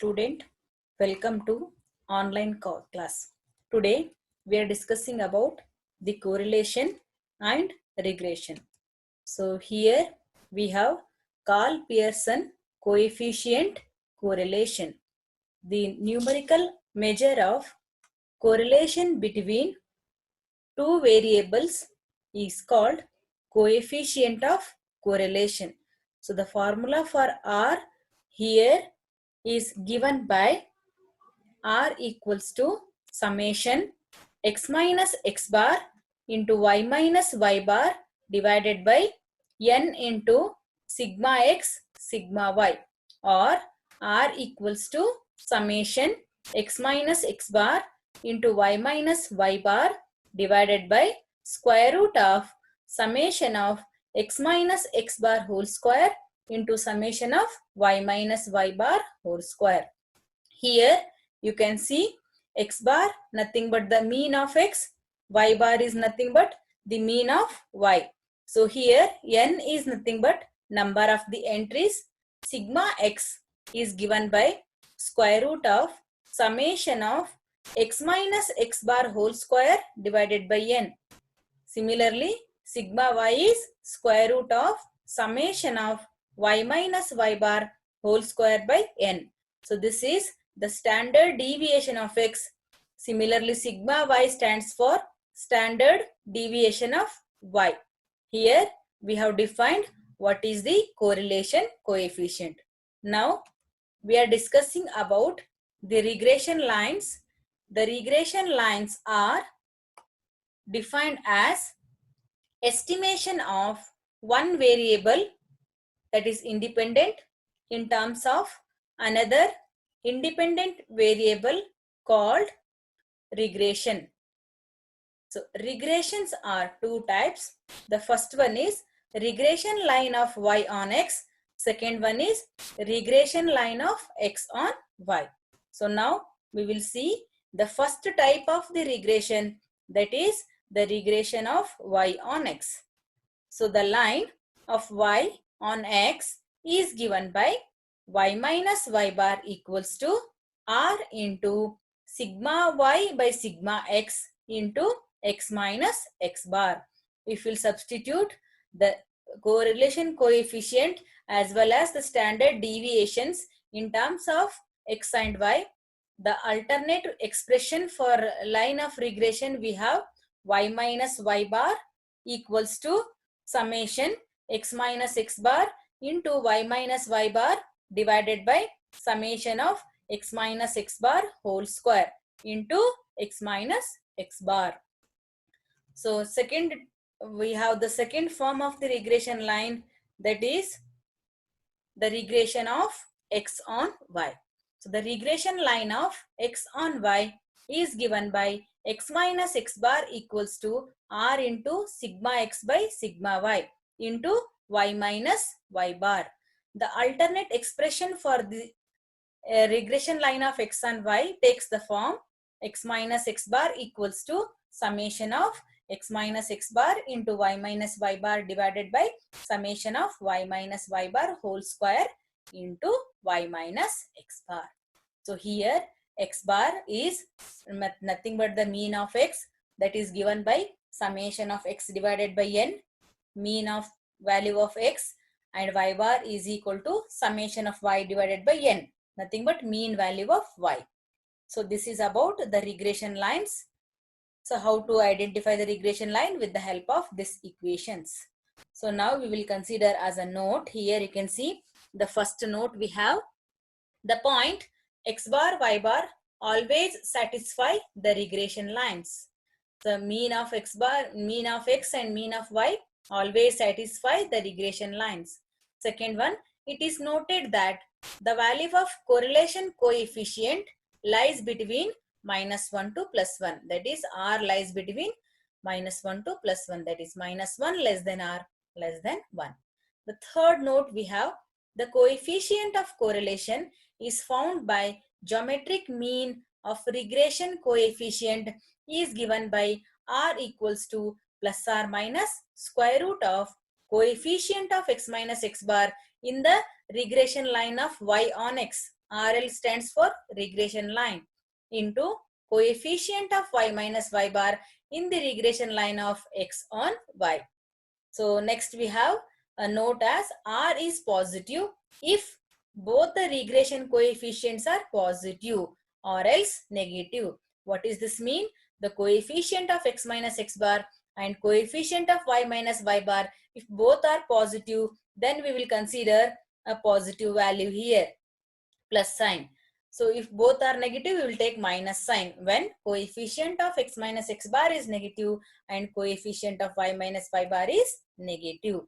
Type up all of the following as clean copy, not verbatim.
student, welcome to online class. Today we are discussing about the correlation and regression. So here we have Karl Pearson coefficient correlation. The numerical measure of correlation between two variables is called coefficient of correlation. So the formula for R here is given by R equals to summation x minus x bar into y minus y bar divided by n into sigma x sigma y, or R equals to summation x minus x bar into y minus y bar divided by square root of summation of x minus x bar whole square into summation of y minus y bar whole square. Here you can see x bar nothing but the mean of x, y bar is nothing but the mean of y. So here n is nothing but number of the entries. Sigma x is given by square root of summation of x minus x bar whole square divided by n. Similarly, sigma y is square root of summation of y minus y bar whole square by n. So this is the standard deviation of x. Similarly, sigma y stands for standard deviation of y. Here we have defined what is the correlation coefficient. Now we are discussing about the regression lines. The regression lines are defined as estimation of one variable that is independent in terms of another independent variable called regression. So regressions are two types. The first one is regression line of y on x. Second one is regression line of x on y. So now we will see the first type of the regression, that is the regression of y on x. So the line of y on x is given by y minus y bar equals to r into sigma y by sigma x into x minus x bar. If we substitute the correlation coefficient as well as the standard deviations in terms of x and y, the alternate expression for line of regression we have y minus y bar equals to summation x minus x bar into y minus y bar divided by summation of x minus x bar whole square into x minus x bar. So second, we have the second form of the regression line, that is the regression of x on y. So the regression line of x on y is given by x minus x bar equals to r into sigma x by sigma y into y minus y bar. The alternate expression for the regression line of x and y takes the form x minus x bar equals to summation of x minus x bar into y minus y bar divided by summation of y minus y bar whole square into y minus x bar. So here x bar is nothing but the mean of x, that is given by summation of x divided by n, mean of value of x, and y bar is equal to summation of y divided by n, nothing but mean value of y. So this is about the regression lines. So how to identify the regression line with the help of these equations. So now we will consider as a note. Here you can see the first note we have the point x bar y bar always satisfy the regression lines. The mean of x bar, mean of x and mean of y always satisfy the regression lines. Second one, it is noted that the value of correlation coefficient lies between -1 to +1, that is r lies between -1 to +1, that is -1 less than r less than 1. The third note we have the coefficient of correlation is found by geometric mean of regression coefficient is given by r equals to plus or minus square root of coefficient of x minus x bar in the regression line of y on x. RL stands for regression line, into coefficient of y minus y bar in the regression line of x on y. So next we have a note as R is positive if both the regression coefficients are positive or else negative. What does this mean? The coefficient of x minus x bar and coefficient of y minus y bar, if both are positive, then we will consider a positive value here, plus sign. So if both are negative, we will take minus sign when coefficient of x minus x bar is negative and coefficient of y minus y bar is negative.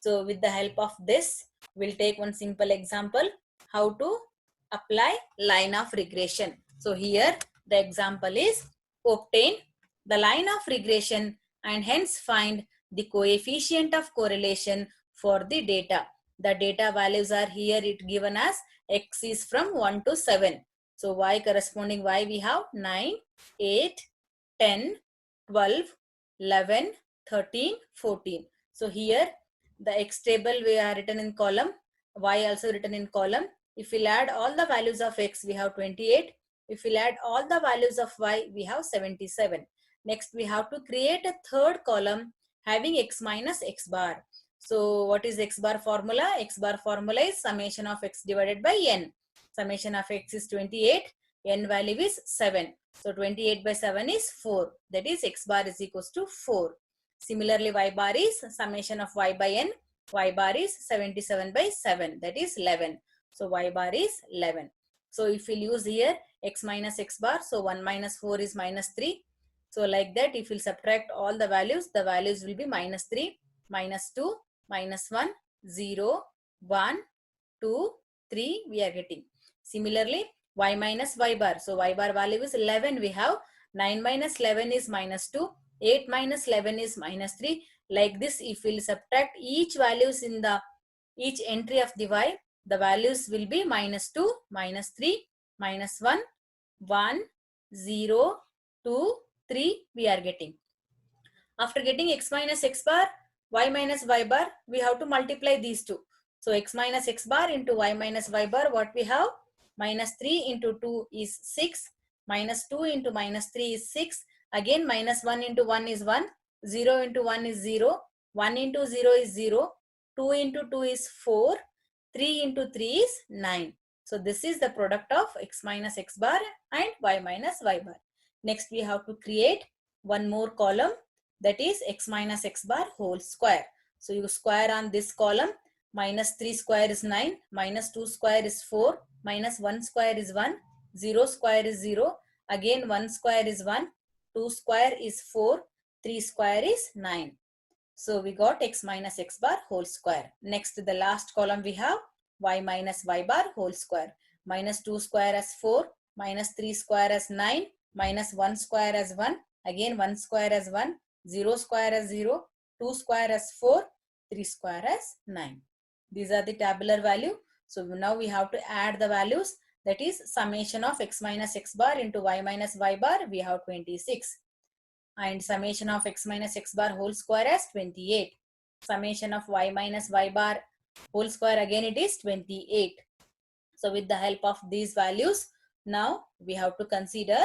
So with the help of this, we'll take one simple example how to apply line of regression. So here the example is obtain the line of regression and hence find the coefficient of correlation for the data. The data values are here it given as x is from 1 to 7. So y corresponding y we have 9, 8, 10, 12, 11, 13, 14. So here the x table we are written in column, y also written in column. If we'll add all the values of x, we have 28. If we'll add all the values of y, we have 77. Next, we have to create a third column having x minus x bar. So what is x bar formula? X bar formula is summation of x divided by n. Summation of x is 28, n value is 7. So 28 by 7 is 4. That is x bar is equals to 4. Similarly, y bar is summation of y by n. Y bar is 77 by 7. That is 11. So y bar is 11. So if we use here x minus x bar, so 1 minus 4 is minus 3. So like that, if we subtract all the values will be minus 3, minus 2, minus 1, 0, 1, 2, 3 we are getting. Similarly, y minus y bar. So y bar value is 11 we have. 9 minus 11 is minus 2. 8 minus 11 is minus 3. Like this, if we will subtract each values in the each entry of the y, the values will be minus 2, minus 3, minus 1, 1, 0, 2, 3 we are getting. After getting x minus x bar, y minus y bar, we have to multiply these two. So x minus x bar into y minus y bar, what we have? Minus 3 into 2 is 6. Minus 2 into minus 3 is 6. Again minus 1 into 1 is 1. 0 into 1 is 0. 1 into 0 is 0. 2 into 2 is 4. 3 into 3 is 9. So this is the product of x minus x bar and y minus y bar. Next we have to create one more column, that is x minus x bar whole square. So you square on this column. Minus 3 square is 9. Minus 2 square is 4. Minus 1 square is 1. 0 square is 0. Again 1 square is 1. 2 square is 4. 3 square is 9. So we got x minus x bar whole square. Next, the last column we have y minus y bar whole square. Minus 2 square as 4. Minus 3 square as 9. Minus 1 square as 1. Again 1 square as 1. 0 square as 0. 2 square as 4. 3 square as 9. These are the tabular value. So now we have to add the values. That is summation of x minus x bar into y minus y bar, we have 26. And summation of x minus x bar whole square as 28. Summation of y minus y bar whole square, again it is 28. So with the help of these values, now we have to consider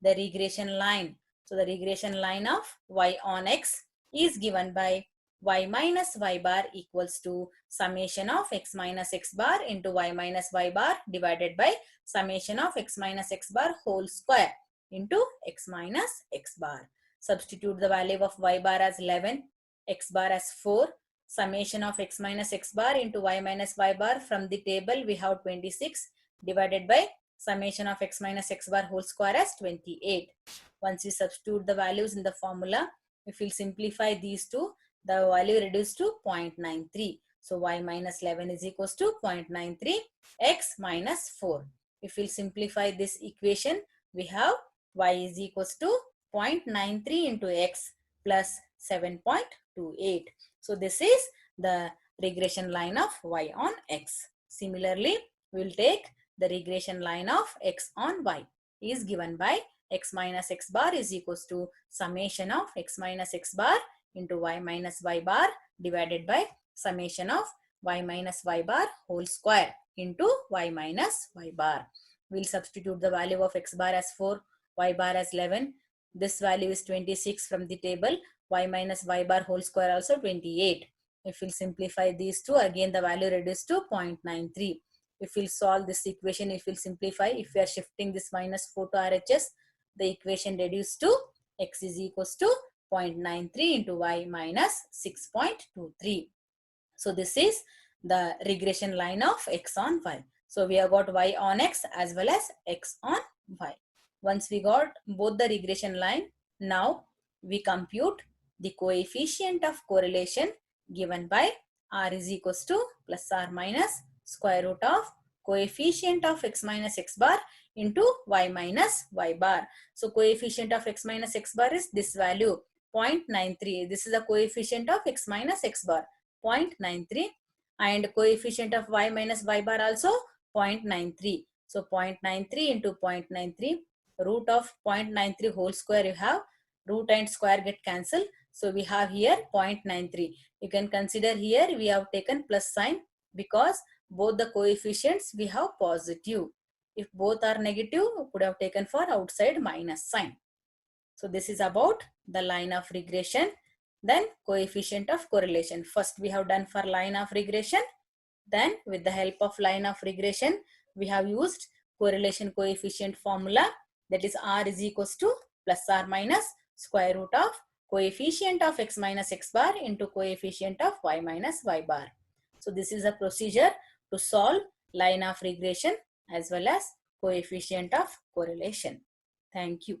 the regression line. So the regression line of y on x is given by y minus y bar equals to summation of x minus x bar into y minus y bar divided by summation of x minus x bar whole square into x minus x bar. Substitute the value of y bar as 11, x bar as 4. Summation of x minus x bar into y minus y bar, from the table we have 26 divided by summation of x minus x bar whole square as 28. Once you substitute the values in the formula, if we simplify these two, the value reduced to 0.93. So y minus 11 is equals to 0.93 x minus 4. If we simplify this equation, we have y is equals to 0.93 into x plus 7.28. So this is the regression line of y on x. Similarly, we will take the regression line of x on y is given by x minus x bar is equals to summation of x minus x bar into y minus y bar divided by summation of y minus y bar whole square into y minus y bar. We'll substitute the value of x bar as 4, y bar as 11. This value is 26 from the table. Y minus y bar whole square also 28. If we'll simplify these two, again the value reduced to 0.93. If we'll solve this equation, if we'll simplify, if we are shifting this minus 4 to RHS, the equation reduced to x is equals to 0.93 into y minus 6.23. So this is the regression line of x on y. So we have got y on x as well as x on y. Once we got both the regression line, now we compute the coefficient of correlation given by r is equals to plus or minus square root of coefficient of x minus x bar into y minus y bar. So coefficient of x minus x bar is this value 0.93. This is the coefficient of x minus x bar 0.93, and coefficient of y minus y bar also 0.93. So 0.93 into 0.93, root of 0.93 whole square you have, root and square get cancelled. So we have here 0.93. You can consider here we have taken plus sign because both the coefficients we have positive. If both are negative, we could have taken for outside minus sign. So this is about the line of regression. Then coefficient of correlation. First we have done for line of regression. Then with the help of line of regression, we have used correlation coefficient formula, that is r is equals to plus or minus square root of coefficient of x minus x bar into coefficient of y minus y bar. So this is a procedure to solve line of regression as well as coefficient of correlation. Thank you.